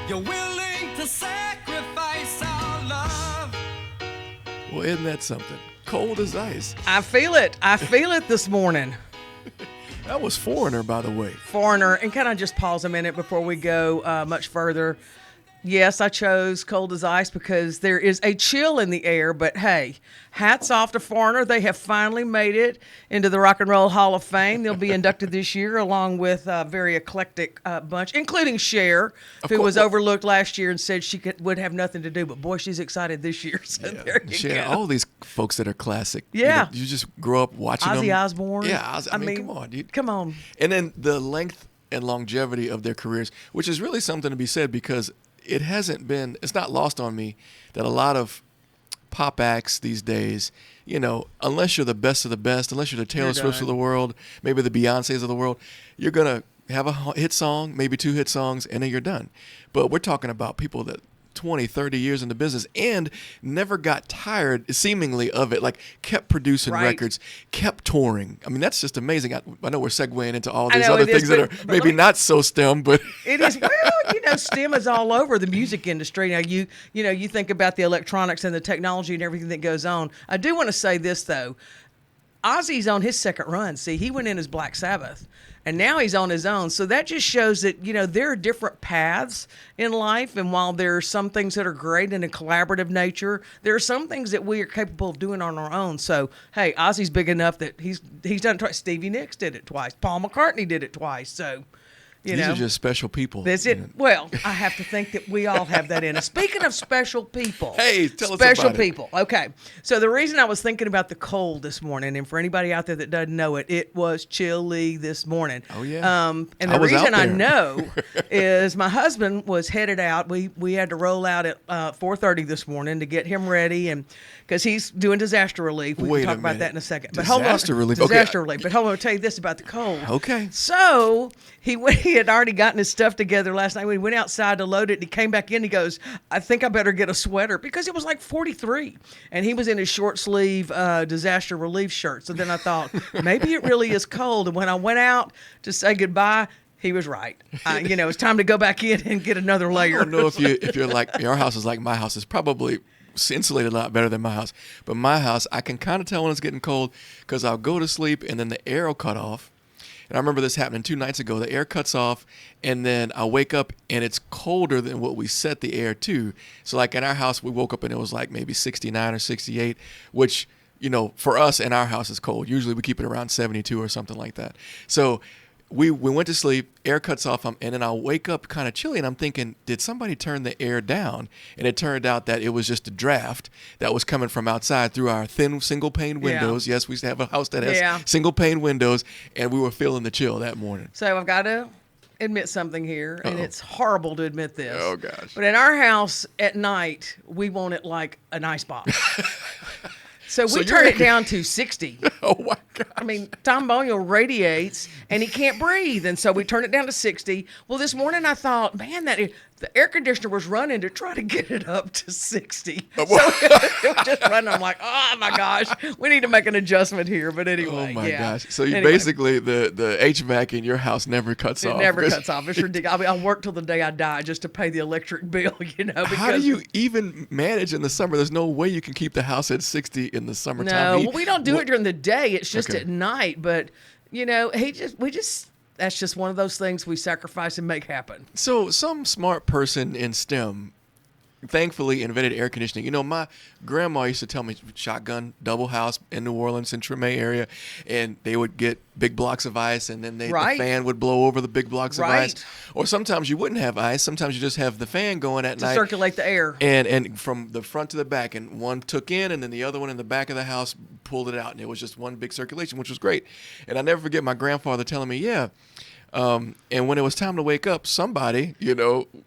You're willing to sacrifice our love. Well, isn't that something? Cold as ice. I feel it. I feel it this morning. That was Foreigner, by the way. Foreigner. And can I just pause a minute before we go much further? Yes, I chose Cold as Ice because there is a chill in the air, but hey, hats off to Foreigner. They have finally made it into the Rock and Roll Hall of Fame. They'll be inducted this year along with a very eclectic bunch, including Cher, who was overlooked last year and said she would have nothing to do, but boy, she's excited this year. So Yeah. there you Cher, go. all these folks that are classic. Yeah. You just grow up watching them. Ozzy Osbourne. Yeah, I mean, come on, dude. Come on. And then the length and longevity of their careers, which is really something to be said because it's not lost on me that a lot of pop acts these days, unless you're the best of the best, unless you're the Taylor Swifts of the world, maybe the Beyoncés of the world, you're going to have a hit song, maybe 2 hit songs, and then you're done. But we're talking about people that 20, 30 years in the business and never got tired, seemingly, of it. Like, kept producing records, kept touring. I mean, that's just amazing. I know we're segueing into all these other things that are maybe not so STEM, but it is. Well, STEM is all over the music industry. Now, you think about the electronics and the technology and everything that goes on. I do want to say this, though. Ozzy's on his second run. See, he went in as Black Sabbath, and now he's on his own. So that just shows that, there are different paths in life. And while there are some things that are great in a collaborative nature, there are some things that we are capable of doing on our own. So, hey, Ozzy's big enough that he's done it twice. Stevie Nicks did it twice. Paul McCartney did it twice. So, these are just special people. That's it. Well, I have to think that we all have that in us. Speaking of special people. Hey, tell us about it. Special people. Okay. So the reason I was thinking about the cold this morning, and for anybody out there that doesn't know it, it was chilly this morning. Oh, yeah. And the reason I know is my husband was headed out. We had to roll out at 4:30 this morning to get him ready, and because he's doing disaster relief. We can talk about that in a second. But disaster relief. Disaster relief. But hold on, I'll tell you this about the cold. Okay. So he had already gotten his stuff together last night. We went outside to load it, and he came back in. He goes, I think I better get a sweater because it was like 43. And he was in his short sleeve disaster relief shirt. So then I thought, maybe it really is cold. And when I went out to say goodbye, he was right. It's time to go back in and get another layer. I don't know if you're like, your house is like my house. It's probably insulated a lot better than my house. But my house, I can kind of tell when it's getting cold because I'll go to sleep and then the air will cut off. And I remember this happening 2 nights ago. The air cuts off, and then I wake up, and it's colder than what we set the air to. So, like, in our house, we woke up, and it was like maybe 69 or 68, which, for us in our house is cold. Usually we keep it around 72 or something like that. So we went to sleep, air cuts off, and then I'll wake up kind of chilly, and I'm thinking, did somebody turn the air down? And it turned out that it was just a draft that was coming from outside through our thin single-pane windows. Yeah. Yes, we used to have a house that has single-pane windows, and we were feeling the chill that morning. So I've got to admit something here, and it's horrible to admit this. Oh, gosh. But in our house at night, we want it like an icebox. So we turn it down to 60. Oh, my God. I mean, Tom Boniel radiates, and he can't breathe, and so we turn it down to 60. Well, this morning I thought, man, the air conditioner was running to try to get it up to 60. So it was just running. I'm like, oh, my gosh, we need to make an adjustment here. But anyway, oh, my gosh. So you basically, the HVAC in your house never cuts off. It never cuts off. It's ridiculous. I'll work till the day I die just to pay the electric bill, Because how do you even manage in the summer? There's no way you can keep the house at 60 in the summertime. No, well, we don't do it during the day. It's just at night. But, that's just one of those things we sacrifice and make happen. So some smart person in STEM thankfully invented air conditioning. My grandma used to tell me shotgun double house in New Orleans in Treme area, and they would get big blocks of ice, and then the fan would blow over the big blocks of ice. Or sometimes you wouldn't have ice. Sometimes you just have the fan going at night to circulate the air. And from the front to the back, and one took in, and then the other one in the back of the house pulled it out, and it was just one big circulation, which was great. And I never forget my grandfather telling me, and when it was time to wake up, somebody,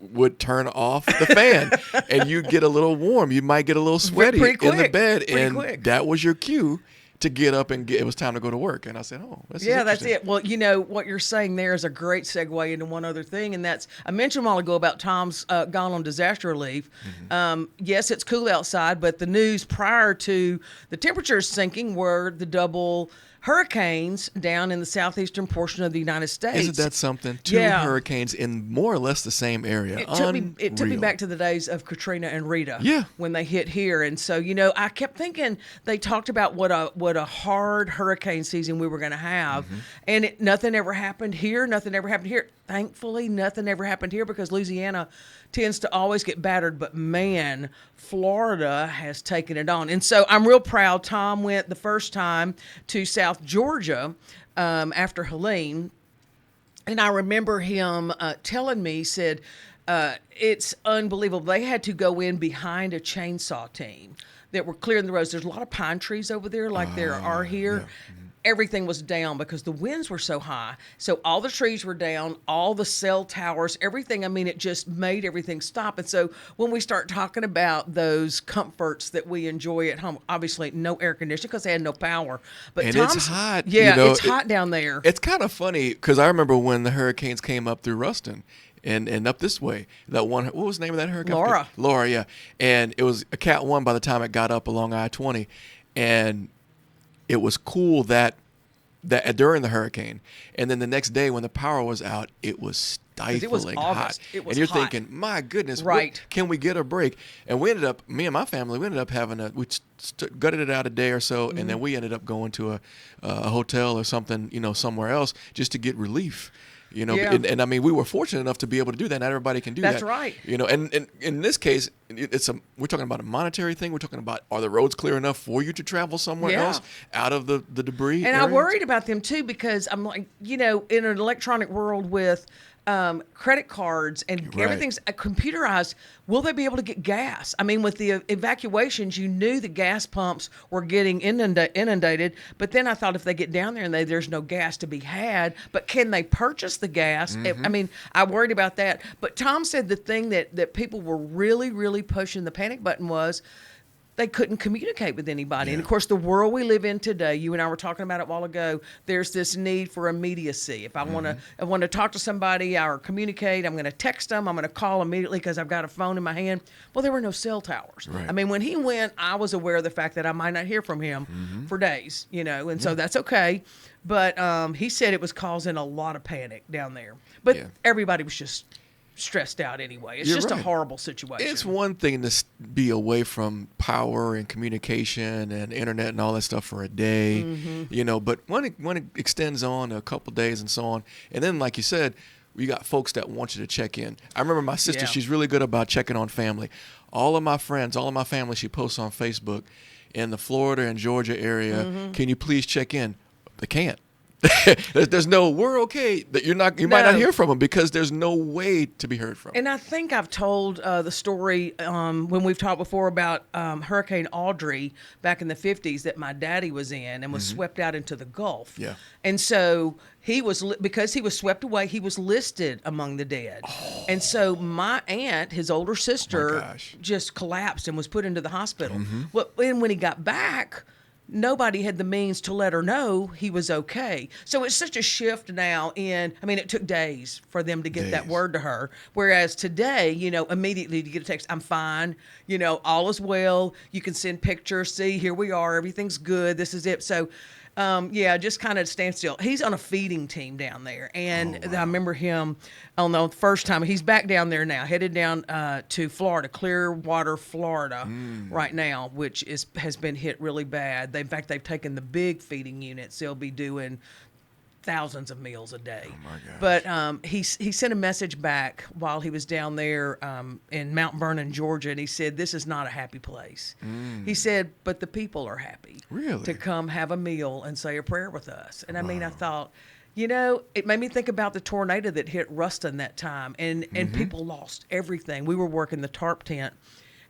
would turn off the fan, and you'd get a little warm. You might get a little sweaty in the bed, and that was your cue to get up and it was time to go to work. And I said, oh, that's it. Well, what you're saying there is a great segue into one other thing, and that's, I mentioned a while ago about Tom's gone on disaster relief. Mm-hmm. Yes, it's cool outside, but the news prior to the temperatures sinking were the double hurricanes down in the southeastern portion of the United States. Isn't that something? Two hurricanes in more or less the same area. It took me back to the days of Katrina and Rita. Yeah. When they hit here. And so, I kept thinking they talked about what a hard hurricane season we were going to have. And nothing ever happened here. Nothing ever happened here. Thankfully, nothing ever happened here because Louisiana tends to always get battered. But man, Florida has taken it on. And so I'm real proud. Tom went the first time to South Georgia after Helene. And I remember him telling me, he said, it's unbelievable. They had to go in behind a chainsaw team that were clearing the roads. There's a lot of pine trees over there like there are here. Yeah. Everything was down because the winds were so high. So all the trees were down, all the cell towers, everything. I mean, it just made everything stop. And so when we start talking about those comforts that we enjoy at home, obviously no air conditioning because they had no power. But and it's hot. Yeah, it's hot down there. It's kind of funny because I remember when the hurricanes came up through Ruston. And up this way, that one, what was the name of that hurricane? Laura, yeah. And it was a Cat 1 by the time it got up along I-20. And it was cool that during the hurricane. And then the next day when the power was out, it was stifling hot. It was and you're hot. thinking, my goodness, right. Can we get a break? And me and my family, we ended up gutted it out a day or so, and then we ended up going to a hotel or something, somewhere else just to get relief. Yeah. And I mean, we were fortunate enough to be able to do that. Not everybody can do that. That's right. And in this case, we're talking about a monetary thing. We're talking about, are the roads clear enough for you to travel somewhere else out of the debris? And area? I worried about them too because I'm like, in an electronic world with credit cards and everything's computerized, will they be able to get gas? I mean, with the evacuations, you knew the gas pumps were getting inundated, but then I thought if they get down there and there's no gas to be had, but can they purchase the gas? I mean, I worried about that. But Tom said the thing that people were really, really pushing the panic button was they couldn't communicate with anybody. Yeah. And of course, the world we live in today, you and I were talking about it a while ago, there's this need for immediacy. If I want to talk to somebody or communicate, I'm going to text them, I'm going to call immediately because I've got a phone in my hand. Well, there were no cell towers. Right. I mean, when he went, I was aware of the fact that I might not hear from him for days, and so that's okay. But he said it was causing a lot of panic down there. But everybody was just stressed out anyway. It's just a horrible situation. It's one thing to be away from power and communication and internet and all that stuff for a day, but when it extends on a couple days and so on, and then like you said, we got folks that want you to check in. I remember my sister, she's really good about checking on family. All of my friends, all of my family, she posts on Facebook in the Florida and Georgia area, can you please check in? They can't. There's no, we're okay. That you might not hear from them because there's no way to be heard from. And I think I've told the story when we've talked before about Hurricane Audrey back in the 50s that my daddy was in and was swept out into the Gulf. Yeah. And so because he was swept away, he was listed among the dead. Oh. And so my aunt, his older sister, just collapsed and was put into the hospital. Well, and when he got back, nobody had the means to let her know he was okay. So it's such a shift now it took days for them to get that word to her. Whereas today, immediately you get a text, I'm fine, all is well. You can send pictures, see, here we are, everything's good, this is it. So, just kind of stand still. He's on a feeding team down there. And I remember him on the first time. He's back down there now, headed down to Florida, Clearwater, Florida right now, which has been hit really bad. In fact, they've taken the big feeding units. They'll be doing thousands of meals a day. Oh my gosh. But he sent a message back while he was down there in Mount Vernon, Georgia, and he said, this is not a happy place. He said, but the people are happy to come have a meal and say a prayer with us. And I mean, I thought, it made me think about the tornado that hit Ruston that time, and people lost everything. We were working the tarp tent,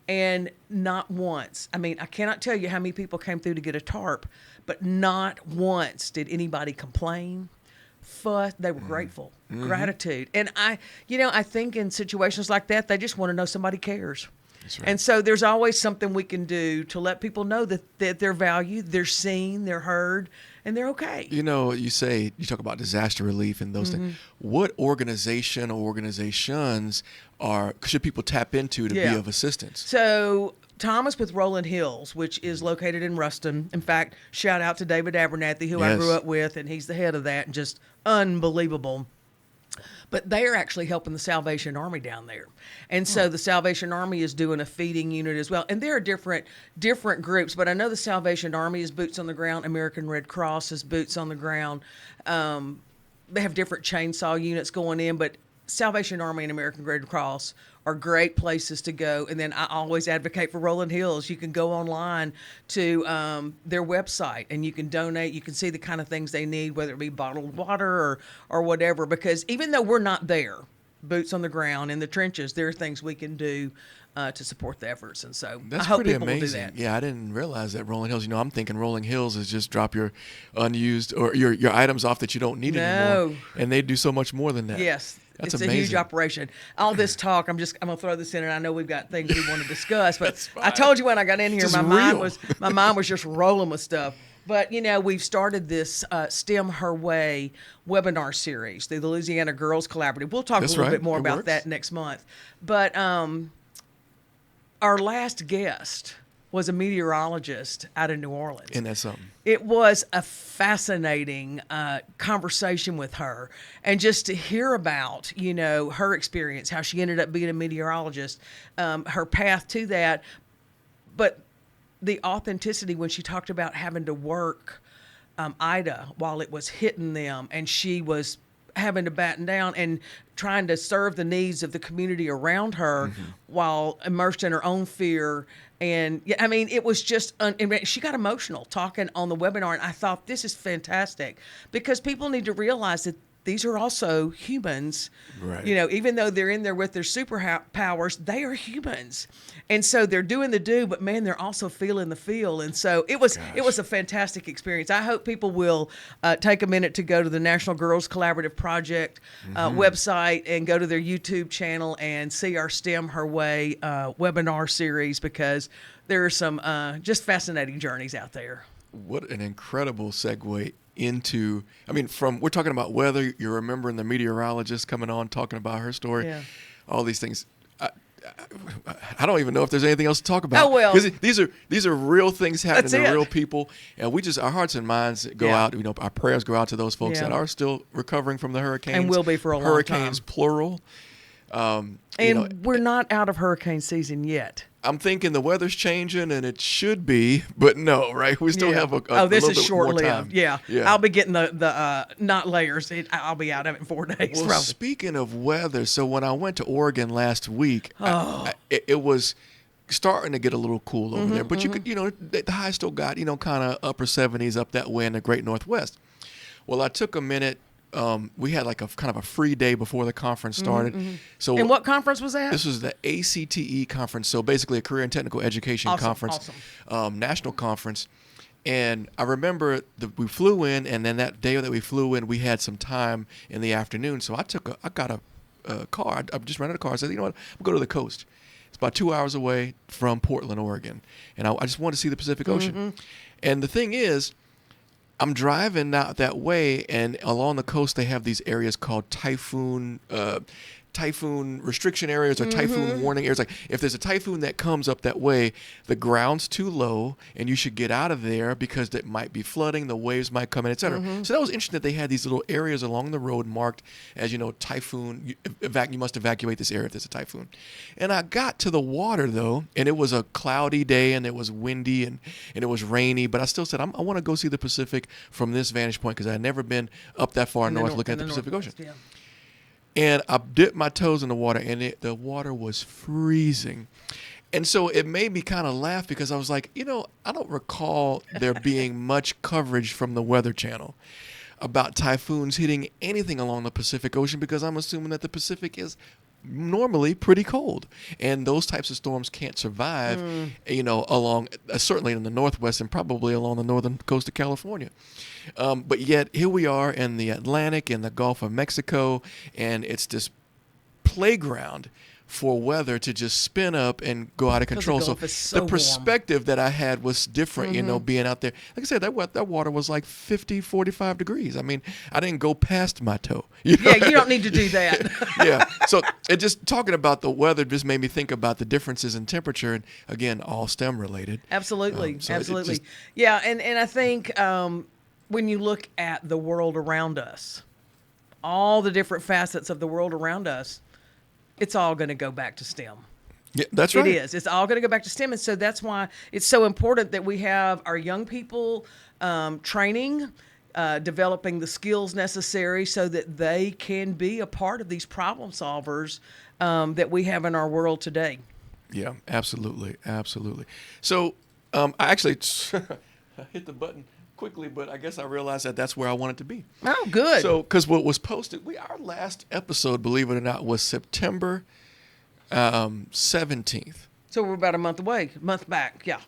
and not once, I mean, I cannot tell you how many people came through to get a tarp, but not once did anybody complain, fuss. They were grateful, gratitude. And I think in situations like that, they just want to know somebody cares. That's right. And so there's always something we can do to let people know that they're valued, they're seen, they're heard, and they're okay. You talk about disaster relief and those things. What organization or organizations should people tap into to be of assistance? So Tom is with Rolling Hills, which is located in Ruston. In fact, shout out to David Abernathy, who I grew up with, and he's the head of that, and just unbelievable. But they are actually helping the Salvation Army down there. And so the Salvation Army is doing a feeding unit as well. And there are different groups, but I know the Salvation Army is boots on the ground. American Red Cross is boots on the ground. They have different chainsaw units going in, but Salvation Army and American Red Cross are great places to go. And then I always advocate for Rolling Hills. You can go online to their website and you can donate. You can see the kind of things they need, whether it be bottled water or whatever. Because even though we're not there, boots on the ground in the trenches, there are things we can do to support the efforts. And so That's I hope pretty people amazing. will do that. Yeah, I didn't realize that Rolling Hills. I'm thinking Rolling Hills is just drop your unused or your items off that you don't need anymore. And they do so much more than that. Yes. That's it's amazing. a huge operation. All this talk, I'm gonna throw this in, and I know we've got things we want to discuss. But I told you when I got in here, my mind was just rolling with stuff. But we've started this STEM Her Way webinar series, the Louisiana Girls Collaborative. We'll talk a little bit more about that next month. But our last guest was a meteorologist out of New Orleans. Isn't that something? It was a fascinating conversation with her, and just to hear about, her experience, how she ended up being a meteorologist, her path to that, but the authenticity when she talked about having to work Ida while it was hitting them, and she was having to batten down and trying to serve the needs of the community around her while immersed in her own fear. And it was just, she got emotional talking on the webinar. And I thought, this is fantastic, because people need to realize that these are also humans. Right. Even though they're in there with their superpowers, they are humans. And so they're doing the do, but man, they're also feeling the feel. And so it was a fantastic experience. I hope people will take a minute to go to the National Girls Collaborative Project website and go to their YouTube channel and see our STEM Her Way webinar series, because there are some just fascinating journeys out there. What an incredible segue into, we're talking about weather. You're remembering the meteorologist coming on, talking about her story, all these things. I don't even know if there's anything else to talk about. Oh, well. Because these are real things happening to real it. people. And our hearts and minds go out, our prayers go out to those folks that are still recovering from the hurricanes. And will be for a long time. Hurricanes, plural. We're not out of hurricane season yet. I'm thinking the weather's changing, and it should be, but no, right? We still have a this little is bit short-lived. more time. Yeah. I'll be getting the not layers. I'll be out of it in 4 days. Well, probably. Speaking of weather, so when I went to Oregon last week, it was starting to get a little cool over there. But you could, the high still got, kind of upper 70s up that way in the Great Northwest. Well, I took a minute. We had like a kind of a free day before the conference started. So, and what conference was that? This was the ACTE conference. So basically a career and technical education conference, national conference. And I remember we flew in, and then that day that we flew in, we had some time in the afternoon. So I got a car. I just rented a car. I said, you know what, I'll go to the coast. It's about 2 hours away from Portland, Oregon. And I just wanted to see the Pacific Ocean. And the thing is, I'm driving out that way, and along the coast they have these areas called typhoon restriction areas or typhoon warning areas. Like if there's a typhoon that comes up that way, the ground's too low and you should get out of there because it might be flooding, the waves might come in, etc. So that was interesting that they had these little areas along the road marked as, typhoon, you must evacuate this area if there's a typhoon. And I got to the water though, and it was a cloudy day and it was windy and it was rainy, but I still said, I want to go see the Pacific from this vantage point because I had never been up that far north looking at the Pacific Ocean. Yeah. And I dipped my toes in the water, and the water was freezing. And so it made me kind of laugh because I was like, I don't recall there being much coverage from the Weather Channel about typhoons hitting anything along the Pacific Ocean, because I'm assuming that the Pacific is normally pretty cold, and those types of storms can't survive, along certainly in the Northwest and probably along the northern coast of California. But yet here we are in the Atlantic and the Gulf of Mexico, and it's this playground for weather to just spin up and go out of control. the So Gulf is so the warm. perspective that I had was different, being out there. Like I said, that water was like 50, 45 degrees. I mean, I didn't go past my toe. Yeah, you don't need to do that. Yeah. So it just talking about the weather just made me think about the differences in temperature, and again, all STEM related. Absolutely, So it absolutely. just- Yeah, and I think when you look at the world around us, all the different facets of the world around us, it's all going to go back to STEM. Yeah, that's right. It is. It's all going to go back to STEM. And so that's why it's so important that we have our young people training, developing the skills necessary so that they can be a part of these problem solvers that we have in our world today. Yeah, absolutely. Absolutely. So I actually I hit the button quickly, but I guess I realized that that's where I wanted to be. Oh, good. So, because what was posted, our last episode, believe it or not, was September 17th. So we're about a month back. Yeah.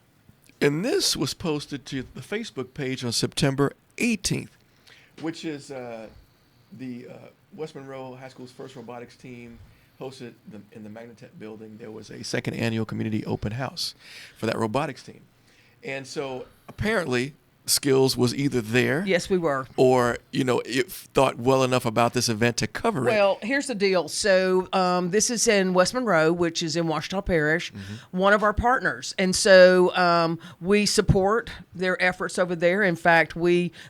And this was posted to the Facebook page on September 18th, which is the West Monroe High School's first robotics team hosted in the Magnatech building. There was a second annual community open house for that robotics team. And so apparently SCILS was either there. Yes, we were. Or, it thought well enough about this event to cover it. Well, here's the deal. So this is in West Monroe, which is in Ouachita Parish, one of our partners. And so we support their efforts over there. In fact,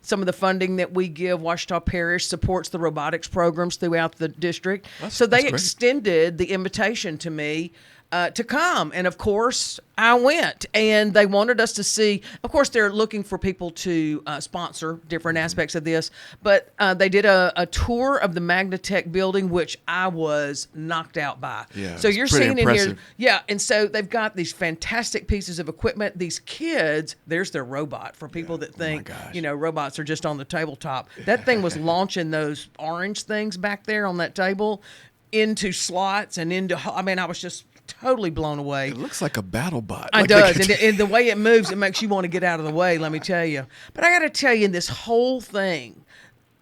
some of the funding that we give Ouachita Parish supports the robotics programs throughout the district. So they that's great. extended the invitation to me to come. And of course, I went, and they wanted us to see, of course, they're looking for people to sponsor different aspects of this, but they did a tour of the Magnatech building, which I was knocked out by. Yeah, so it's you're pretty seeing impressive. in here, yeah, and so they've got these fantastic pieces of equipment. These kids, there's their robot for people that think, gosh. robots are just on the tabletop. That thing was launching those orange things back there on that table into slots and I was just totally blown away. It looks like a battle bot. It does. And the way it moves, it makes you want to get out of the way, let me tell you. But I got to tell you, in this whole thing,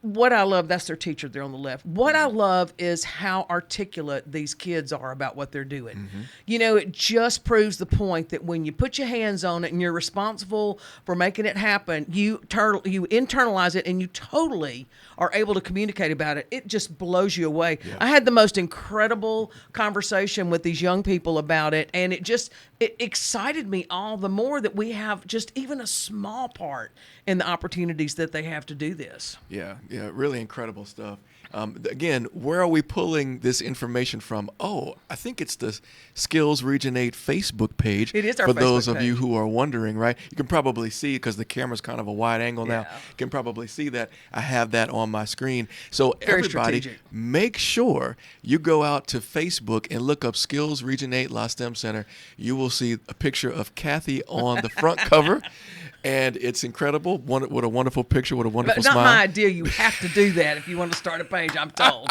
what I love, that's their teacher there on the left. What I love is how articulate these kids are about what they're doing. It just proves the point that when you put your hands on it and you're responsible for making it happen, you internalize it and you totally are able to communicate about it. It just blows you away. Yeah. I had the most incredible conversation with these young people about it, and it excited me all the more that we have just even a small part in the opportunities that they have to do this. Yeah, really incredible stuff. Again, where are we pulling this information from? Oh, I think it's the SCILS Region 8 Facebook page. It is our for Facebook those of you page. who are wondering, right? You can probably see, because the camera's kind of a wide angle now, Yeah. you can probably see that I have that on my screen. So Very everybody, strategic. make sure you go out to Facebook and look up SCILS Region 8 LaSTEM Center. You will see a picture of Cathi on the front cover. And it's incredible. What a wonderful picture. What a wonderful But not smile. my idea. You have to do that if you want to start a page, I'm told.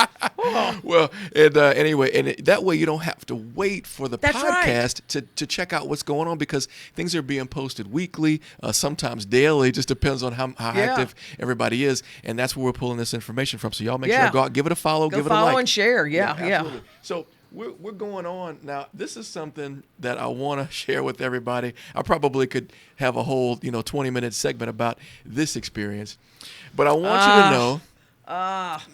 Well, and anyway, that way you don't have to wait for the That's right. podcast to check out what's going on, because things are being posted weekly, sometimes daily. Just depends on how active everybody is, and that's where we're pulling this information from. So y'all make sure Yeah. to go out, give it a follow, Go give it a follow like. and share. Yeah. Absolutely. So we're going on now. This is something that I want to share with everybody. I probably could have a whole 20-minute segment about this experience, but I want you to know.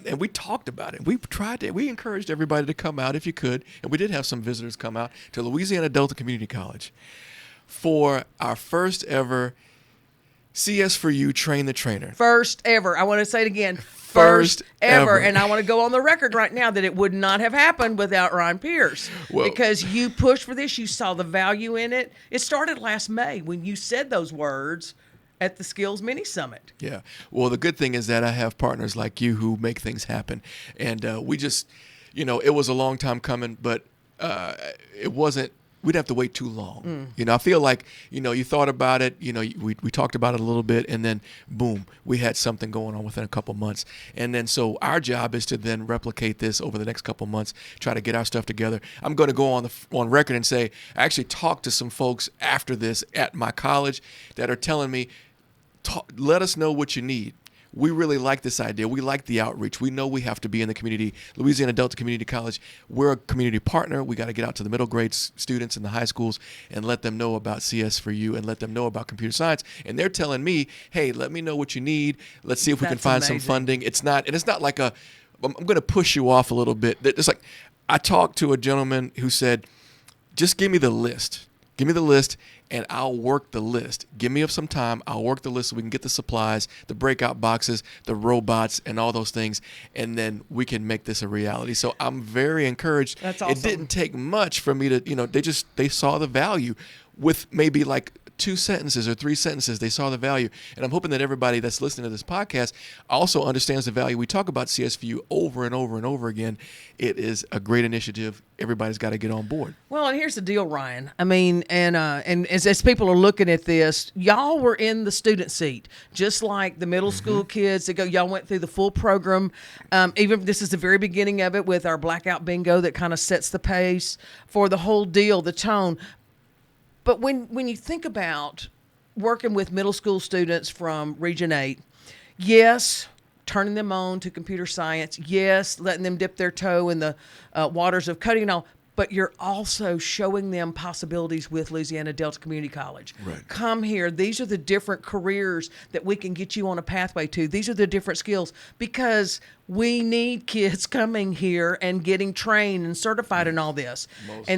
And we talked about it. We encouraged everybody to come out if you could, and we did have some visitors come out to Louisiana Delta Community College for our first ever CS for You Train the Trainer. First ever. I want to say it again. First ever. And I want to go on the record right now that it would not have happened without Ryan Pierce. Well- because you pushed for this. You saw the value in it. It started last May when you said those words at the SCILS Mini Summit. Yeah. Well, the good thing is that I have partners like you who make things happen. And we just, it was a long time coming, but it wasn't, we'd have to wait too long. I feel like, you thought about it, we talked about it a little bit, and then boom, we had something going on within a couple months. And then so our job is to then replicate this over the next couple months, try to get our stuff together. I'm going to go on record and say, I actually talked to some folks after this at my college that are telling me, let us know what you need. we really like this idea. We like the outreach. We know we have to be in the community. Louisiana Delta Community College, we're a community partner. We got to get out to the middle grade students in the high schools and let them know about CS for You and let them know about computer science. And they're telling me, hey, let me know what you need. Let's see if we can find some funding. It's not like I'm going to push you off a little bit. It's like, I talked to a gentleman who said, just give me the list. Give me the list, and I'll work the list. Give me some time. I'll work the list so we can get the supplies, the breakout boxes, the robots, and all those things, and then we can make this a reality. So I'm very encouraged. That's awesome. It didn't take much for me to, they saw the value with maybe like 2 sentences or 3 sentences. They saw the value. And I'm hoping that everybody that's listening to this podcast also understands the value. We talk about CSVU over and over and over again. It is a great initiative. Everybody's got to get on board. Well, and here's the deal, Ryan. I mean, and as people are looking at this, y'all were in the student seat, just like the middle school kids that go. Y'all went through the full program. Even this is the very beginning of it with our blackout bingo that kind of sets the pace for the whole deal, the tone. But when you think about working with middle school students from Region 8, yes, turning them on to computer science, yes, letting them dip their toe in the waters of coding and all, but you're also showing them possibilities with Louisiana Delta Community College. Right. Come here. These are the different careers that we can get you on a pathway to. These are the different skills because we need kids coming here and getting trained and certified in all this.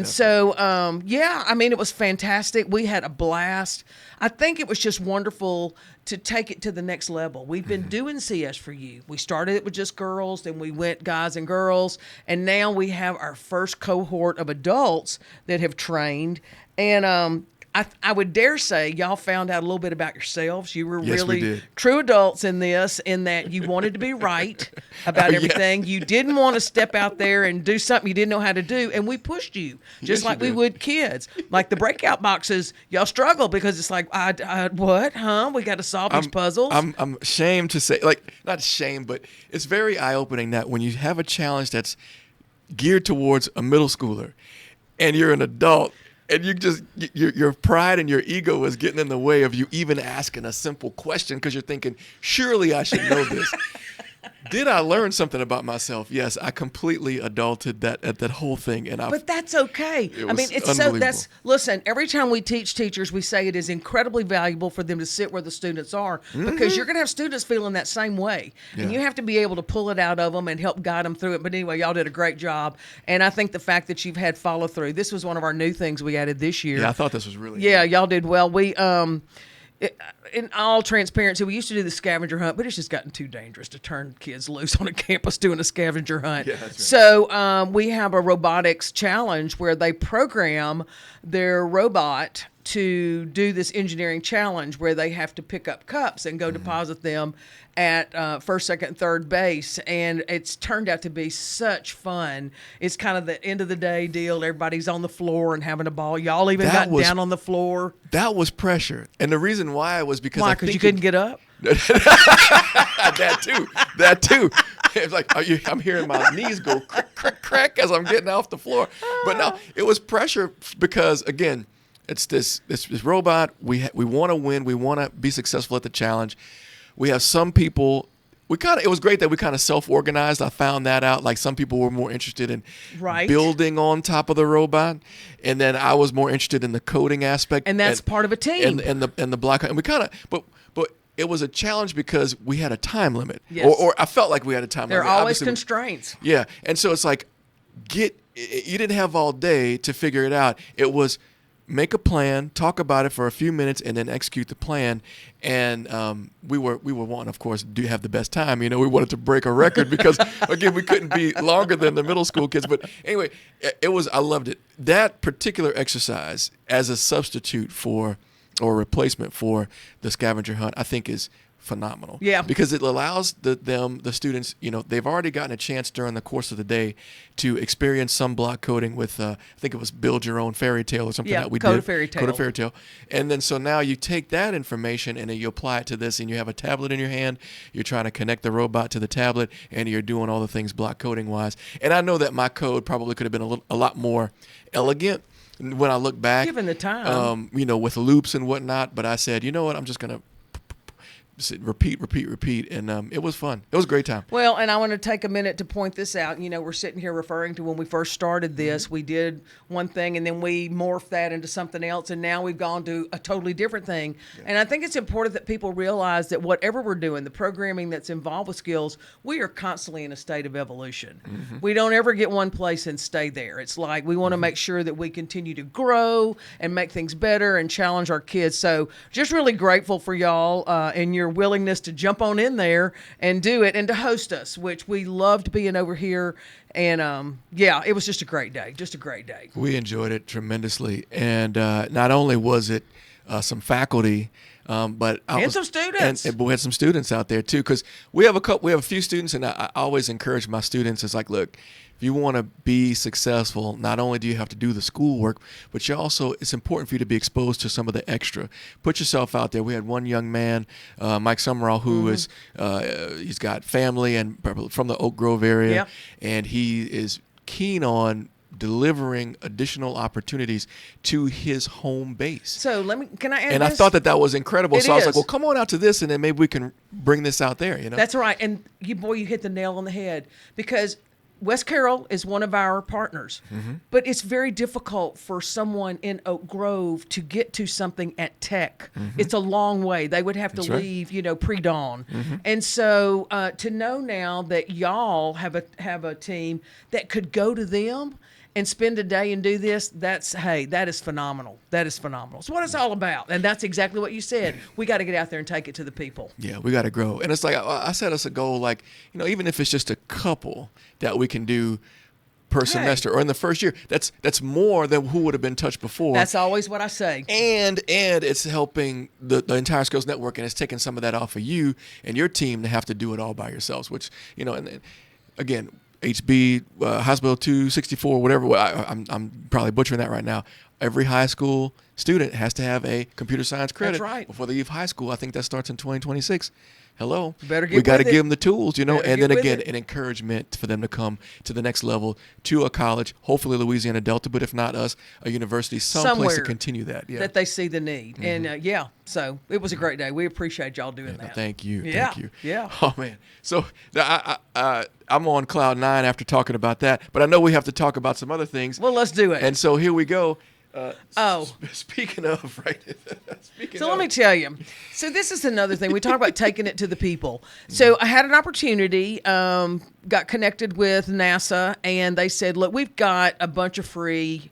So, I mean, it was fantastic. We had a blast. I think it was just wonderful to take it to the next level. We've been doing CS for You. We started it with just girls, then we went guys and girls, and now we have our first cohort of adults that have trained. And I would dare say y'all found out a little bit about yourselves. You were really true adults in this, in that you wanted to be right about everything. You didn't want to step out there and do something you didn't know how to do, and we pushed you just like we would kids. Like the breakout boxes, y'all struggle because it's like, what, huh? We got to solve these puzzles. I'm ashamed to say, like, not ashamed, but it's very eye-opening that when you have a challenge that's geared towards a middle schooler, and you're an adult. And your pride and your ego is getting in the way of you even asking a simple question because you're thinking, surely I should know this. Did I learn something about myself? Yes, I completely adulted that whole thing, but that's okay. I mean, it's so listen. Every time we teach teachers, we say it is incredibly valuable for them to sit where the students are because you're going to have students feeling that same way, and you have to be able to pull it out of them and help guide them through it. But anyway, y'all did a great job, and I think the fact that you've had follow through. This was one of our new things we added this year. Yeah, I thought this was really good. Y'all did well. We in all transparency, we used to do the scavenger hunt, but it's just gotten too dangerous to turn kids loose on a campus doing a scavenger hunt. Yeah, that's right. So we have a robotics challenge where they program their robot to do this engineering challenge where they have to pick up cups and go deposit them at first, second, third base. And it's turned out to be such fun. It's kind of the end of the day deal. Everybody's on the floor and having a ball. Y'all even got down on the floor. That was pressure. And the reason why was because because you couldn't get up? That too. It's like I'm hearing my knees go crack, crack, crack as I'm getting off the floor. But no, it was pressure because, again, it's this robot. We want to win. We want to be successful at the challenge. We have some people. It was great that we kind of self-organized. I found that out. Like some people were more interested in building on top of the robot, and then I was more interested in the coding aspect. And that's part of a team. And the block. And we kind of but it was a challenge because we had a time limit, or I felt like we had a time limit. There are always constraints. Yeah, and so it's like you didn't have all day to figure it out. It was make a plan, talk about it for a few minutes, and then execute the plan. And we were wanting, of course, to have the best time. We wanted to break a record because, again, we couldn't be longer than the middle school kids. But anyway, I loved it. That particular exercise as a substitute for or replacement for the scavenger hunt, I think is phenomenal. Yeah. Because it allows the students, they've already gotten a chance during the course of the day to experience some block coding with, I think it was Build Your Own Fairy Tale or something that we did. Code a Fairy Tale. Code a Fairy Tale. And then so now you take that information and then you apply it to this, and you have a tablet in your hand. You're trying to connect the robot to the tablet, and you're doing all the things block coding wise. And I know that my code probably could have been a lot more elegant when I look back. Given the time. With loops and whatnot. But I said, you know what, I'm just going to repeat, and it was fun. It was a great time. Well, and I want to take a minute to point this out. You know, we're sitting here referring to when we first started this, we did one thing and then we morphed that into something else, and now we've gone to a totally different thing. Yeah. And I think it's important that people realize that whatever we're doing, the programming that's involved with SCILS, we are constantly in a state of evolution. We don't ever get one place and stay there. It's like we want to make sure that we continue to grow and make things better and challenge our kids. So just really grateful for y'all and your willingness to jump on in there and do it and to host us, which we loved being over here. And yeah, it was just a great day. Just a great day. We enjoyed it tremendously. And not only was it some faculty, but some students. And we had some students out there too, because we have a few students, and I always encourage my students. It's like, look, if you want to be successful, not only do you have to do the schoolwork, but it's important for you to be exposed to some of the extra. Put yourself out there. We had one young man, Mike Summerall, who is he's got family and from the Oak Grove area, and he is keen on delivering additional opportunities to his home base. So can I add and this? I thought that was incredible. It so I was is. like, well, come on out to this, and then maybe we can bring this out there. You know, that's right. And you hit the nail on the head, because West Carroll is one of our partners, but it's very difficult for someone in Oak Grove to get to something at Tech. It's a long way. They would have to leave, pre-dawn. And so to know now that y'all have a team that could go to them and spend a day and do this, that is phenomenal. That is phenomenal. It's what it's all about. And that's exactly what you said. We got to get out there and take it to the people. Yeah, we got to grow. And it's like, I set us a goal, like, even if it's just a couple that we can do per semester or in the first year, that's more than who would have been touched before. That's always what I say. And it's helping the entire SCILS network, and it's taking some of that off of you and your team to have to do it all by yourselves, which, and again, HB, House Bill 264, whatever. I'm probably butchering that right now. Every high school student has to have a computer science credit before they leave high school. I think that starts in 2026. Hello. We got to give them the tools, and then again, an encouragement for them to come to the next level, to a college, hopefully Louisiana Delta, but if not us, a university, someplace to continue that. Yeah. That they see the need. And so it was a great day. We appreciate y'all doing that. Thank you. Yeah. Thank you. Yeah. Oh, man. So I'm on cloud nine after talking about that, but I know we have to talk about some other things. Well, let's do it. And so here we go. Speaking of, right? Let me tell you. So this is another thing. We talk about taking it to the people. So I had an opportunity, got connected with NASA, and they said, look, we've got a bunch of free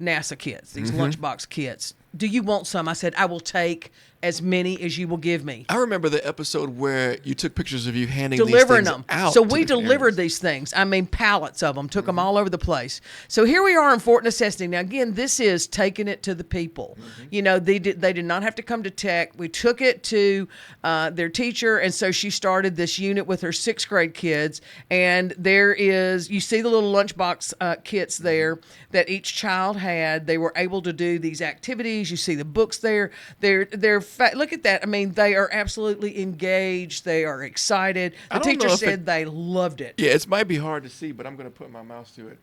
NASA kits, these lunchbox kits. Do you want some? I said, I will take as many as you will give me. I remember the episode where you took pictures of you delivering these things them out. So we delivered these things. I mean, pallets of them. Took them all over the place. So here we are in Fort Necessity. Now, again, this is taking it to the people. They did not have to come to Tech. We took it to their teacher, and so she started this unit with her 6th grade kids. And you see the little lunchbox kits there that each child had. They were able to do these activities. You see the books there. They're look at that. I mean, they are absolutely engaged. They are excited. The teacher said they loved it. Yeah, it might be hard to see, but I'm going to put my mouse to it.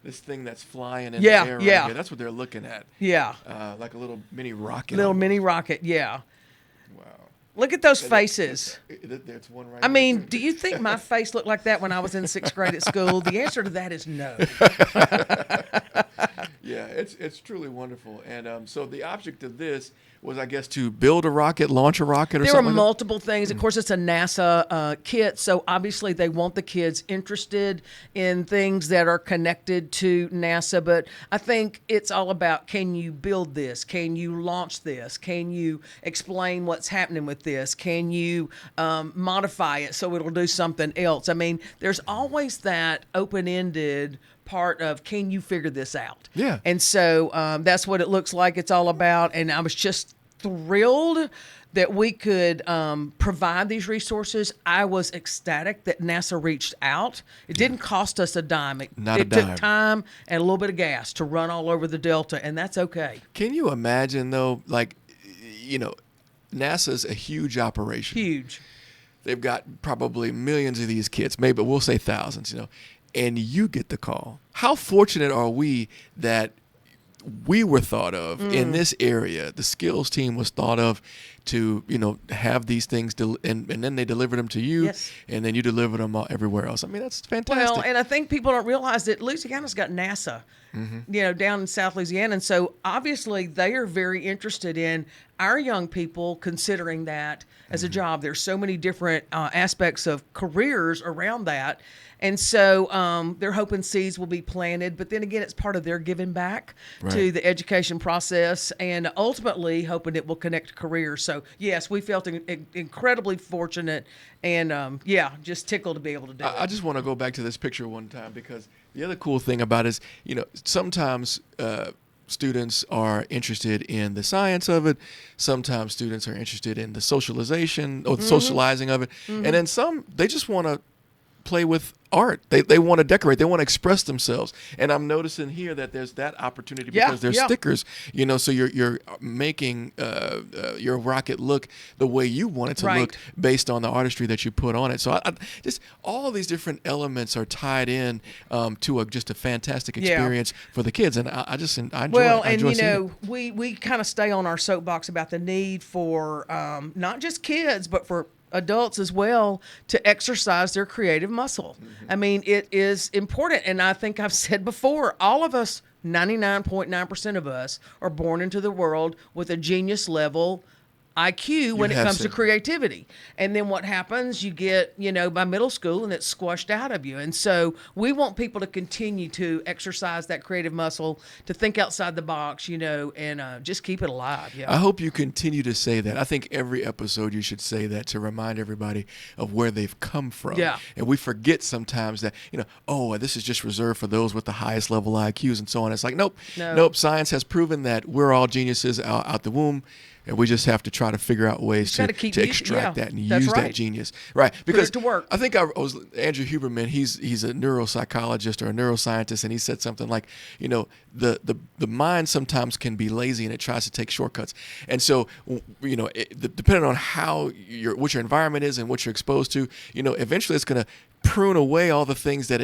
This thing that's flying in the air right here, that's what they're looking at. Yeah. Like a little mini rocket. Mini rocket, yeah. Wow. Look at those faces. There's one right I mean, do you think my face looked like that when I was in 6th grade at school? The answer to that is no. Yeah, it's truly wonderful. And so the object of this was, I guess, to build a rocket, launch a rocket, or something? There were multiple things. Of course, it's a NASA kit, so obviously they want the kids interested in things that are connected to NASA. But I think it's all about, can you build this? Can you launch this? Can you explain what's happening with this? Can you modify it so it'll do something else? I mean, there's always that open-ended part of, can you figure this out? Yeah. And so that's what it looks like it's all about. And I was just thrilled that we could provide these resources. I was ecstatic that NASA reached out. It didn't cost us a dime. It took time and a little bit of gas to run all over the Delta, and that's okay. Can you imagine, though, NASA's a huge operation. Huge. They've got probably millions of these kits, maybe we'll say thousands, and you get the call. How fortunate are we that we were thought of in this area? The SCILS team was thought of to, have these things, and then they deliver them to you, Yes. and then you deliver them everywhere else. I mean, that's fantastic. Well, and I think people don't realize that Louisiana's got NASA, down in South Louisiana. And so obviously they are very interested in our young people considering that as a job. There's so many different aspects of careers around that. And so they're hoping seeds will be planted. But then again, it's part of their giving back to Right. the education process, and ultimately hoping it will connect to careers. So, yes, we felt incredibly fortunate and, just tickled to be able to do it. I just want to go back to this picture one time, because the other cool thing about it is, sometimes students are interested in the science of it. Sometimes students are interested in the socialization or the socializing of it. And then some, they just want to play with art. They want to decorate. They want to express themselves. And I'm noticing here that there's that opportunity because there's stickers, so you're making your rocket look the way you want it to look based on the artistry that you put on it. So I just all of these different elements are tied in to just a fantastic experience for the kids. And I enjoy Well, it. I enjoy seeing it. we kind of stay on our soapbox about the need for not just kids, but for adults as well to exercise their creative muscle. I mean, it is important. And I think I've said before, all of us, 99.9% of us, are born into the world with a genius level IQ when it comes to creativity. And then what happens, you get, by middle school and it's squashed out of you. And so we want people to continue to exercise that creative muscle, to think outside the box, and just keep it alive. Yeah. I hope you continue to say that. I think every episode you should say that to remind everybody of where they've come from. Yeah. And we forget sometimes that, this is just reserved for those with the highest level IQs and so on. It's like, nope. Science has proven that we're all geniuses out the womb. And we just have to try to figure out ways to extract that and use that genius. Right. Because to work. I think I was Andrew Huberman, he's a neuropsychologist or a neuroscientist, and he said something like, the mind sometimes can be lazy and it tries to take shortcuts. And so, depending on what your environment is and what you're exposed to, eventually it's going to prune away all the things that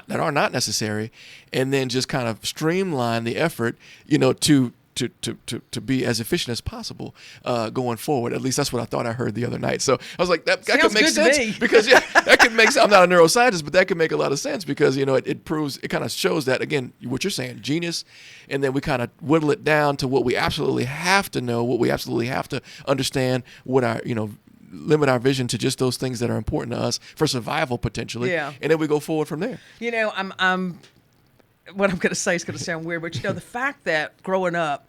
are not necessary, and then just kind of streamline the effort, to be as efficient as possible going forward. At least that's what I thought I heard the other night. So I was like, that could make sense because that could make. I'm not a neuroscientist, but that could make a lot of sense because it proves, it kind of shows that, again, what you're saying, genius, and then we kind of whittle it down to what we absolutely have to know, what we absolutely have to understand, what our limit our vision to just those things that are important to us for survival potentially, and then we go forward from there. I'm what I'm going to say is going to sound weird, but the fact that growing up,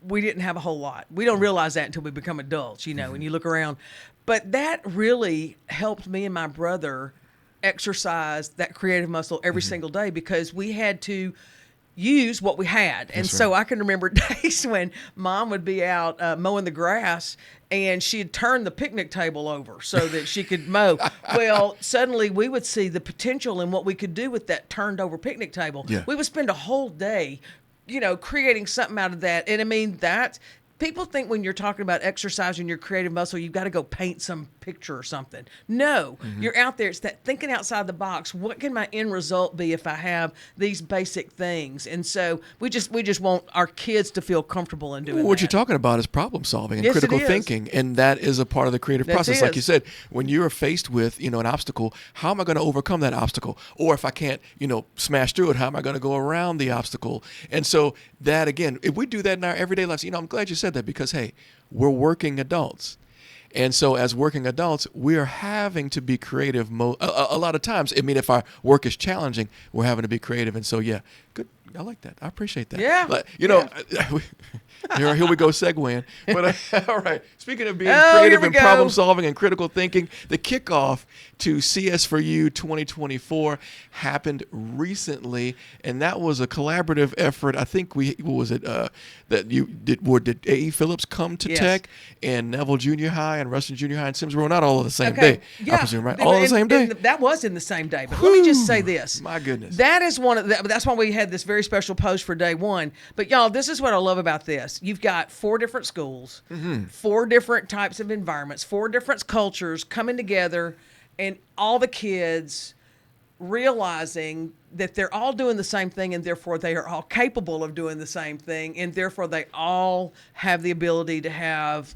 we didn't have a whole lot. We don't realize that until we become adults, and you look around. But that really helped me and my brother exercise that creative muscle every single day because we had to use what we had. And so I can remember days when Mom would be out mowing the grass and she'd turn the picnic table over so that she could mow. Well, suddenly we would see the potential in what we could do with that turned over picnic table. Yeah. We would spend a whole day, creating something out of that. And I mean, people think when you're talking about exercising your creative muscle, you've got to go paint some picture or something. No, you're out there. It's that thinking outside the box. What can my end result be if I have these basic things? And so we just want our kids to feel comfortable in doing that. What you're talking about is problem solving and Yes, critical it is. thinking, and that is a part of the creative process. Like you said, when you're faced with an obstacle, how am I going to overcome that obstacle? Or if I can't smash through it, how am I going to go around the obstacle? And so that, again, if we do that in our everyday lives, I'm glad you said that because, hey, we're working adults. And so as working adults, we are having to be creative a lot of times. I mean, if our work is challenging, we're having to be creative. And so, yeah, good. I like that. I appreciate that. Yeah. But, here we go segueing. But all right. Speaking of being creative and problem solving and critical thinking, the kickoff to CS4U 2024 happened recently, and that was a collaborative effort. I think what was it that you did? Did A.E. Phillips come to Tech and Neville Junior High and Ruston Junior High and Sims Rural? Not all on the same day, I presume, right? All on the same day. That was in the same day. But let me just say this. My goodness. That is that's why we had this very special post for day one. But y'all, this is what I love about this. You've got 4 different schools, 4 different types of environments, 4 different cultures coming together, and all the kids realizing that they're all doing the same thing, and therefore they are all capable of doing the same thing, and therefore they all have the ability to have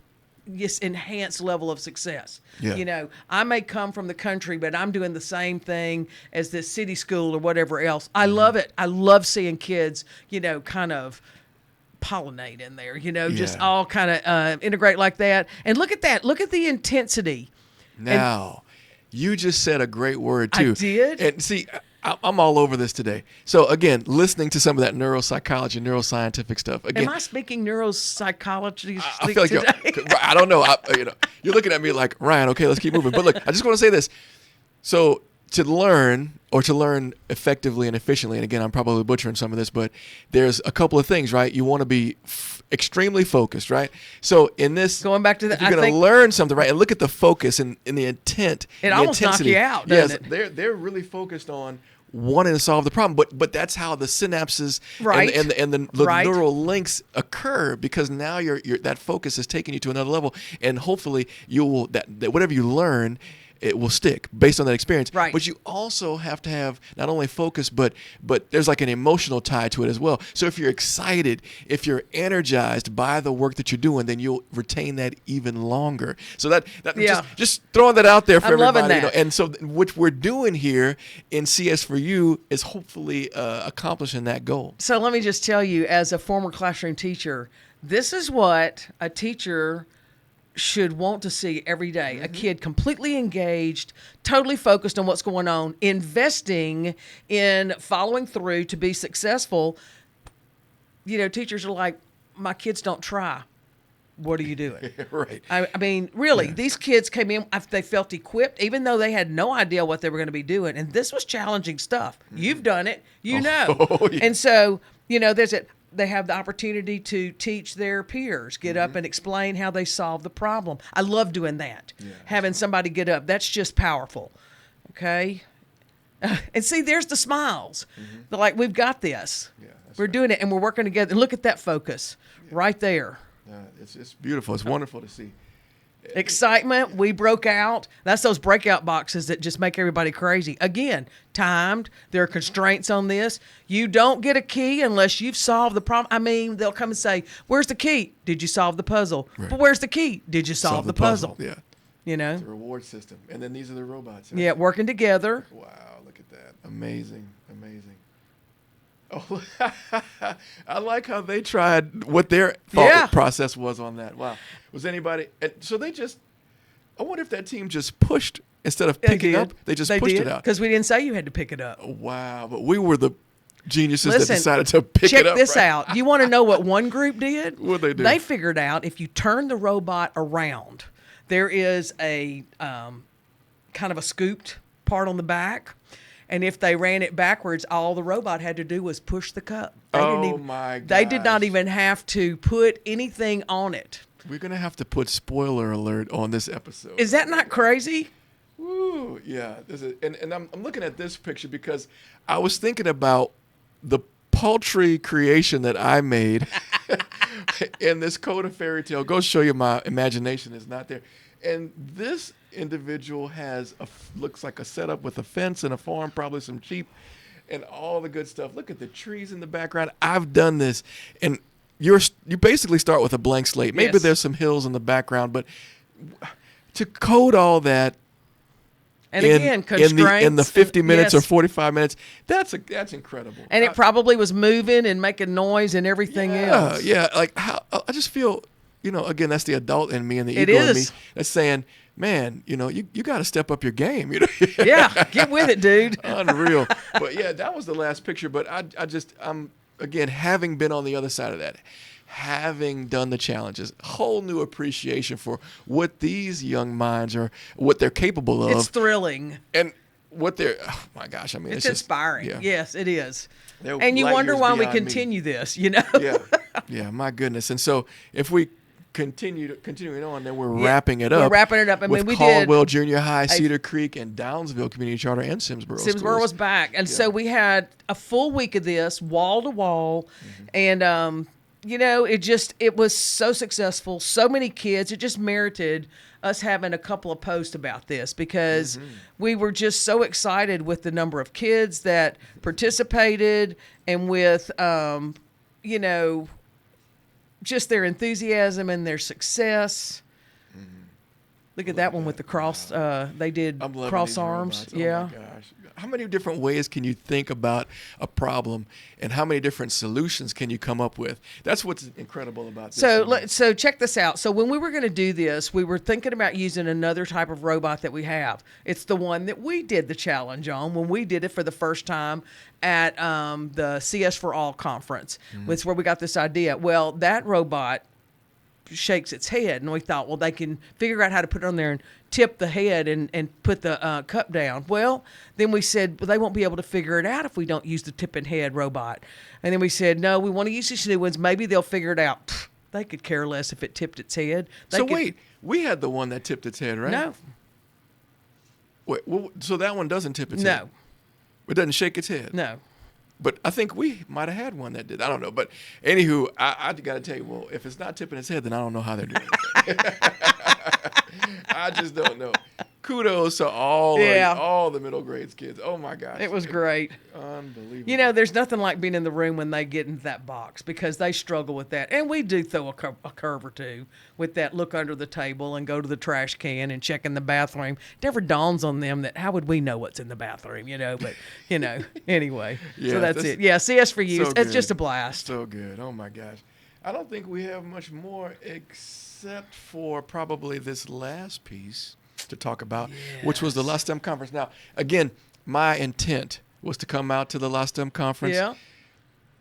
this enhanced level of success. Yeah. You know, I may come from the country, but I'm doing the same thing as this city school or whatever else. I love it. I love seeing kids, you know, kind of pollinate in there, you know, just Yeah. all kind of integrate like that. And look at that. Look at the intensity. Now, you just said a great word I too. did? And see, I'm all over this today. So again, listening to some of that neuropsychology, neuroscientific stuff. Again, Am I speaking neuropsychology I feel like today? I don't know. You're looking at me like, Ryan, okay, let's keep moving. But look, I just want to say this. So to learn effectively and efficiently, and again, I'm probably butchering some of this, but there's a couple of things, right? You want to be extremely focused, right? So in this, Going back to the- if you're I going to think- learn something, right? And look at the focus and the intent. It the almost knocks intensity. you out, Yes, doesn't it? they're really focused on wanting to solve the problem, but that's how the synapses Right. and the Right. neural links occur, because now you're that focus is taking you to another level, and hopefully you will that whatever you learn, it will stick based on that experience. Right. But you also have to have not only focus, but there's like an emotional tie to it as well. So if you're excited, if you're energized by the work that you're doing, then you'll retain that even longer. So that Yeah. just throwing that out there for I'm everybody. loving You know, that. and so what we're doing here in CS for You is hopefully accomplishing that goal. So let me just tell you, as a former classroom teacher, this is what a teacher should want to see every day. A kid completely engaged, totally focused on what's going on, investing in following through to be successful. You know, teachers are like, my kids don't try. What are you doing? Right. I mean, really, these kids came in, they felt equipped, even though they had no idea what they were going to be doing. And this was challenging stuff. You've done it, you know. Oh, yeah. And so, you know, they have the opportunity to teach their peers, get up and explain how they solve the problem. I love doing that. Having somebody get up, that's just powerful. Okay? And see, there's the smiles. They're like, we've got this. Yeah, that's We're right. doing it, and we're working together. Look at that focus right there. It's beautiful. It's wonderful to see. Excitement, we broke out. That's those breakout boxes that just make everybody crazy. Again, timed. There are constraints on this. You don't get a key unless you've solved the problem. I mean, they'll come and say, where's the key? Did you solve the puzzle? Right. But where's the key? Did you solve the puzzle? Yeah. You know? It's a reward system. And then these are the robots. Yeah, working together. Wow, look at that. Amazing. Oh, I like how they tried what their thought process was on that. Wow. Was anybody, and so I wonder if that team just pushed instead of picking up, they just pushed it out. Because we didn't say you had to pick it up. Wow, but we were the geniuses Listen, that decided to pick check it up. this right? out. You want to know what one group did? What'd they do? They figured out if you turn the robot around, there is a kind of a scooped part on the back. And if they ran it backwards, all the robot had to do was push the cup. My They did not gosh. even have to put anything on it. We're going to have to put spoiler alert on this episode. Is that not crazy? Woo, yeah. And I'm looking at this picture because I was thinking about the paltry creation that I made in this Code of Fairy Tale. Go show you my imagination is not there. And this individual looks like a setup with a fence and a farm, probably some sheep and all the good stuff. Look at the trees in the background. I've done this. And you basically start with a blank slate. Maybe Yes. there's some hills in the background, but to code all that And again, constraints. in the 50 minutes or yes. 45 minutes, that's incredible. And it probably was moving and making noise and everything else. Yeah, like how I just feel, again, that's the adult in me and the It ego in me is. that's saying, man, you got to step up your game. Yeah, get with it, dude. Unreal. But yeah, that was the last picture. But I'm again, having been on the other side of that, having done the challenges, whole new appreciation for what these young minds are, what they're capable of. It's thrilling. And what they're, oh my gosh, I mean, It's just inspiring. yeah. Yes, it is. They're And you light wonder years why we beyond me. continue this, Yeah, my goodness. And so if we continuing on, then we're wrapping it up. We're wrapping it up. I with mean, we Caldwell Junior High, Cedar Creek, and Downsville Community Charter, and Simsboro. Simsboro schools. was back. And so we had a full week of this, wall to wall. And, it was so successful. So many kids. It just merited us having a couple of posts about this because we were just so excited with the number of kids that participated and with, just their enthusiasm and their success. Look at that one with the cross. They did I'm loving cross these arms. robots. Yeah. Oh my gosh. How many different ways can you think about a problem, and how many different solutions can you come up with? That's what's incredible about this. So check this out. So when we were going to do this, we were thinking about using another type of robot that we have. It's the one that we did the challenge on when we did it for the first time at the CS for All conference. That's where we got this idea. Well, that robot shakes its head, and we thought, well, they can figure out how to put it on there and tip the head and put the cup down. Well, then we said, well, they won't be able to figure it out if we don't use the tipping head robot. And then we said, no, we want to use these new ones. Maybe they'll figure it out. Pfft, they could care less if it tipped its head. Wait, we had the one that tipped its head, right? No. Wait, well, so that one doesn't tip its head? No. It doesn't shake its head? No. But I think we might have had one that did. I don't know. But anywho, I got to tell you, well, if it's not tipping its head, then I don't know how they're doing it. I just don't know. Kudos to all the middle grades kids. Oh, my gosh. It was great. Unbelievable. You know, there's nothing like being in the room when they get into that box because they struggle with that. And we do throw a curve or two with that look under the table and go to the trash can and check in the bathroom. It never dawns on them that how would we know what's in the bathroom, you know? But, you know, anyway. Yeah, so that's it. Yeah, CS for you. so It's good. just a blast. So good. Oh, my gosh. I don't think we have much more except for probably this last piece to talk about, which was the LaSTEM conference. Now, again, my intent was to come out to the LaSTEM conference. Yeah.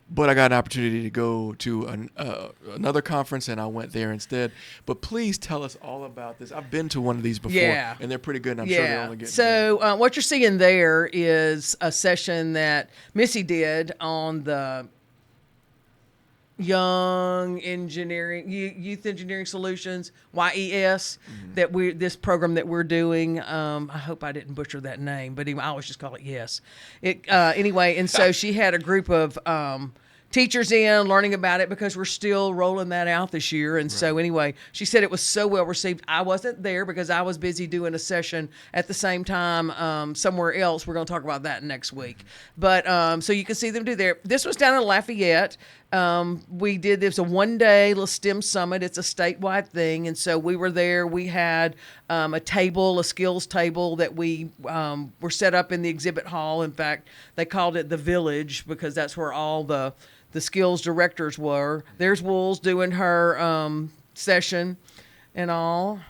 But I got an opportunity to go to another conference, and I went there instead. But please tell us all about this. I've been to one of these before, and they're pretty good, and I'm sure they're only getting better. So what you're seeing there is a session that Missy did on the Young Engineering, Youth Engineering Solutions, YES, this program that we're doing. I hope I didn't butcher that name, but anyway, I always just call it YES. Anyway, and so she had a group of teachers in learning about it because we're still rolling that out this year. And so anyway, she said it was so well received. I wasn't there because I was busy doing a session at the same time somewhere else. We're going to talk about that next week. But so you can see them do there. This was down in Lafayette. We did, there's a one-day LaSTEM Summit. It's a statewide thing. And so we were there. We had a table, a skills table that we were set up in the exhibit hall. In fact, they called it the Village because that's where all the skills directors were. There's Wools doing her session and all.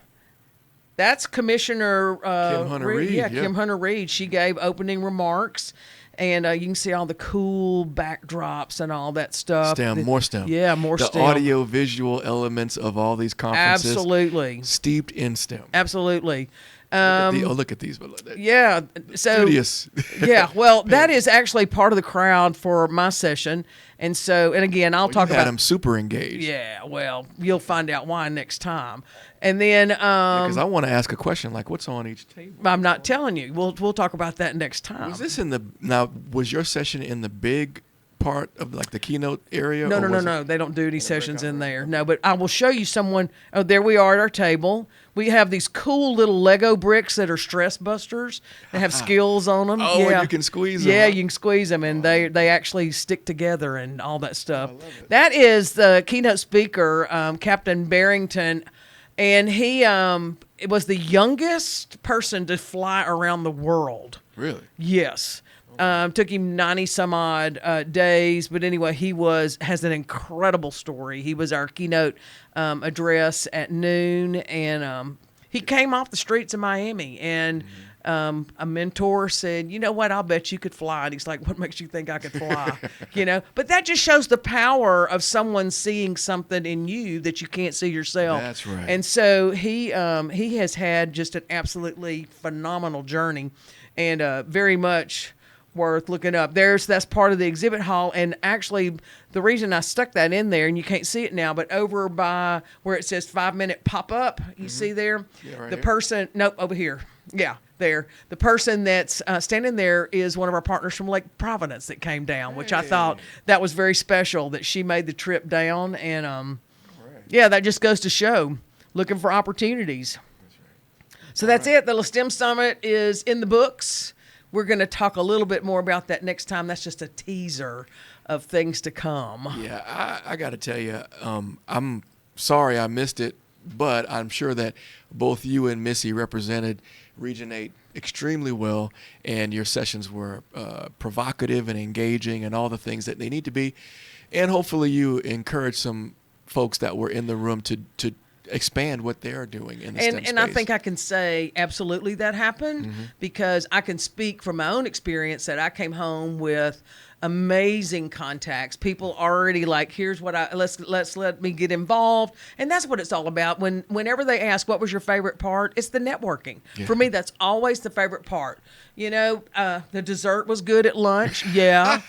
That's Commissioner Kim Hunter-Reid. Yeah, Kim Hunter-Reid. She gave opening remarks. And you can see all the cool backdrops and all that stuff. More STEM. Yeah, more STEM. The audio-visual elements of all these conferences. Absolutely. Steeped in STEM. Absolutely. Look at these. Yeah. So, studious. Yeah. Well, that is actually part of the crowd for my session. And so, and again, I'll talk about them super engaged. Yeah. Well, you'll find out why next time. And then, because I want to ask a question like, what's on each table? I'm not telling you. We'll talk about that next time. Was your session in the big part of like the keynote area? No. They don't do any sessions in there. No, but I will show you someone. Oh, there we are at our table. We have these cool little Lego bricks that are stress busters. They have skills on them. Oh, and you can squeeze them. Yeah, you can squeeze them, and they actually stick together and all that stuff. I love it. That is the keynote speaker, Captain Barrington, and he was the youngest person to fly around the world. Really? Yes. Took him 90 some odd days, but anyway, he has an incredible story. He was our keynote address at noon, and he came off the streets of Miami, and a mentor said, "You know what? I'll bet you could fly." And he's like, "What makes you think I could fly?" But that just shows the power of someone seeing something in you that you can't see yourself. That's right. And so he has had just an absolutely phenomenal journey, and very much worth looking up. That's part of the exhibit hall, and actually the reason I stuck that in there, and you can't see it now, but over by where it says 5-minute pop-up, you see there? Yeah, right the here. person, nope, over here. Yeah, there. The person that's standing there is one of our partners from Lake Providence that came down, which I thought that was very special that she made the trip down, and yeah, that just goes to show, looking for opportunities. So that's it. The LaSTEM Summit is in the books. We're going to talk a little bit more about that next time. That's just a teaser of things to come. Yeah, I got to tell you, I'm sorry I missed it but I'm sure that both you and Missy represented Region 8 extremely well, and your sessions were provocative and engaging and all the things that they need to be. And hopefully you encourage some folks that were in the room to expand what they're doing in the STEM space. And I think I can say absolutely that happened, because I can speak from my own experience that I came home with amazing contacts, people already like, here's what let me get involved. And that's what it's all about. Whenever they ask what was your favorite part, it's the networking. For me, that's always the favorite part. The dessert was good at lunch. Yeah.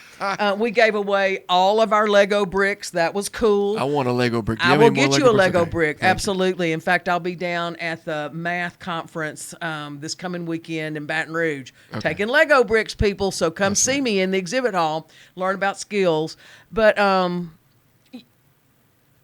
We gave away all of our Lego bricks. That was cool. I want a Lego brick. I will get you a Lego brick. Absolutely. In fact, I'll be down at the math conference this coming weekend in Baton Rouge, taking Lego bricks, people. So come see me in the exhibit hall, learn about SCILS. But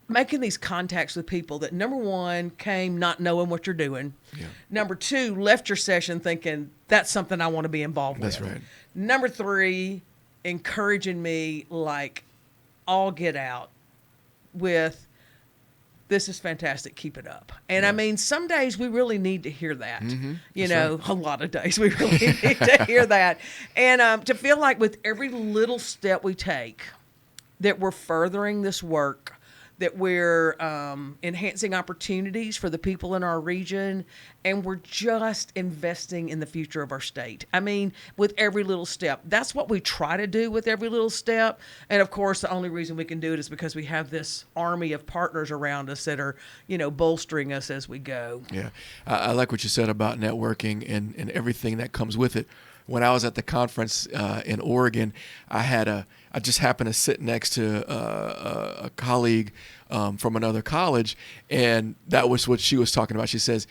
making these contacts with people that, number one, came not knowing what you're doing. Yeah. Number two, left your session thinking, that's something I want to be involved with. That's right. Number three, encouraging me like all get out with, this is fantastic, keep it up. And I mean, some days we really need to hear that. A lot of days we really need to hear that. And to feel like with every little step we take, that we're furthering this work, that we're enhancing opportunities for the people in our region, and we're just investing in the future of our state. I mean, with every little step. That's what we try to do with every little step. And of course, the only reason we can do it is because we have this army of partners around us that are, bolstering us as we go. Yeah. I like what you said about networking and everything that comes with it. When I was at the conference in Oregon, I just happened to sit next to a colleague from another college, and that was what she was talking about. She says,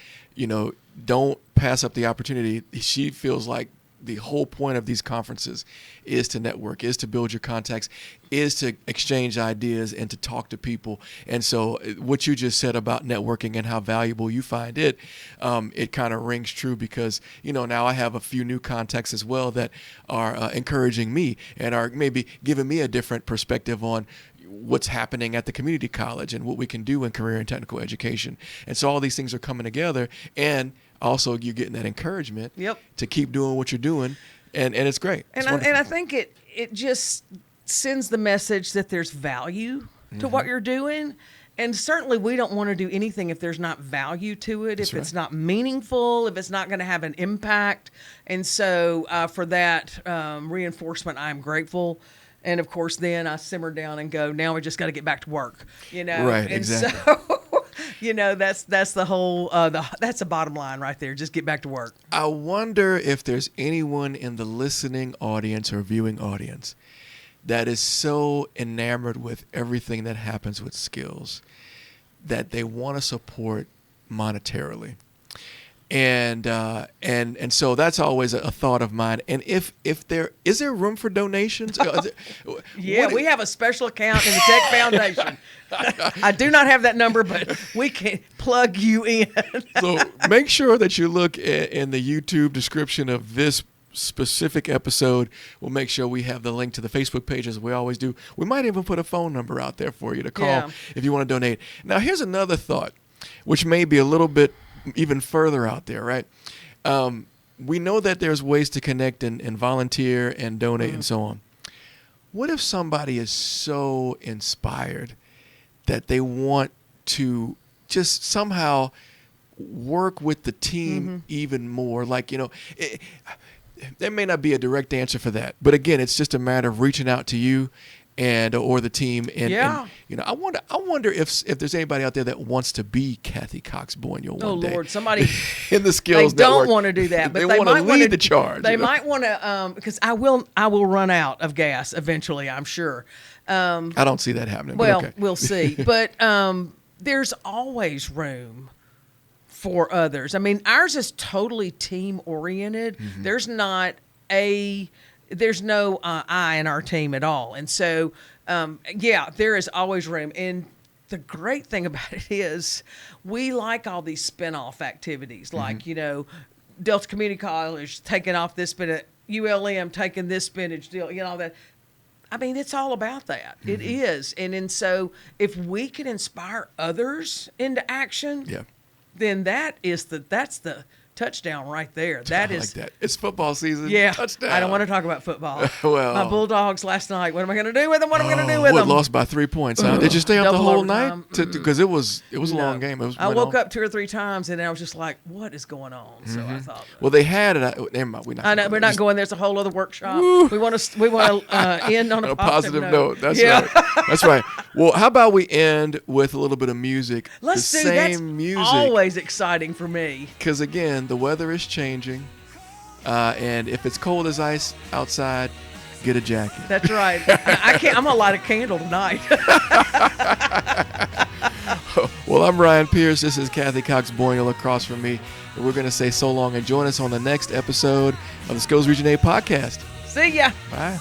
don't pass up the opportunity. She feels like the whole point of these conferences is to network, is to build your contacts, is to exchange ideas and to talk to people. And so what you just said about networking and how valuable you find it, it kind of rings true because, now I have a few new contacts as well that are encouraging me and are maybe giving me a different perspective on what's happening at the community college and what we can do in career and technical education. And so all these things are coming together, and also you're getting that encouragement to keep doing what you're doing, and it's great. And I think it just sends the message that there's value to what you're doing. And certainly we don't want to do anything if there's not value to it, if it's not meaningful, if it's not going to have an impact. And so for that reinforcement, I'm grateful. And of course, then I simmer down and go, now we just got to get back to work, Right, and exactly. So, that's the whole, that's the bottom line right there. Just get back to work. I wonder if there's anyone in the listening audience or viewing audience that is so enamored with everything that happens with SCILS that they want to support monetarily. And so that's always a thought of mine. And if there is there room for donations? We have a special account in the Tech Foundation. I do not have that number, but we can plug you in. So make sure that you look in the YouTube description of this specific episode. We'll make sure we have the link to the Facebook page, as we always do. We might even put a phone number out there for you to call if you want to donate. Now, here's another thought, which may be a little bit even further out there, right? We know that there's ways to connect and volunteer and donate and so on. What if somebody is so inspired that they want to just somehow work with the team even more? Like, there may not be a direct answer for that, but again, it's just a matter of reaching out to you or the team. And I wonder if there's anybody out there that wants to be Cathi Cox Boyniel one day. Oh Lord, somebody in the SCILS they don't network. want to do that, but they want to lead the charge. They might want to, because I will run out of gas eventually, I'm sure. I don't see that happening. Well, but okay. We'll see. But there's always room for others. I mean, ours is totally team oriented. There's no I in our team at all. And so, there is always room. And the great thing about it is we like all these spinoff activities, like, Delta Community College taking off this spinach, ULM taking this spinach deal, all that. I mean, it's all about that. It is. And so if we can inspire others into action, Yeah. then that's the touchdown right there. That I is like that. It's football season. Yeah, Touchdown. I don't want to talk about football. Well. My Bulldogs last night. What am I going to do with them? What am I going to do with them? Lost by 3 points. Huh? Did you stay up the Double whole overtime. night? Because it was a long game. It was, I went woke on. up 2 or 3 times and I was just like, "What is going on?" So I thought, Well, they had it. Never mind. I know we're not going. There's a whole other workshop. We want to end on a positive note. That's yeah. right. That's right. Well, how about we end with a little bit of music? Let's the do same that's music. always exciting for me. Because again, the weather is changing, and if it's cold as ice outside, get a jacket. That's right. I can't. I'm gonna light a candle tonight. Well, I'm Ryan Pierce. This is Kathy Cox Boyle across from me, and we're going to say so long and join us on the next episode of the SCILS Region 8 podcast. See ya. Bye.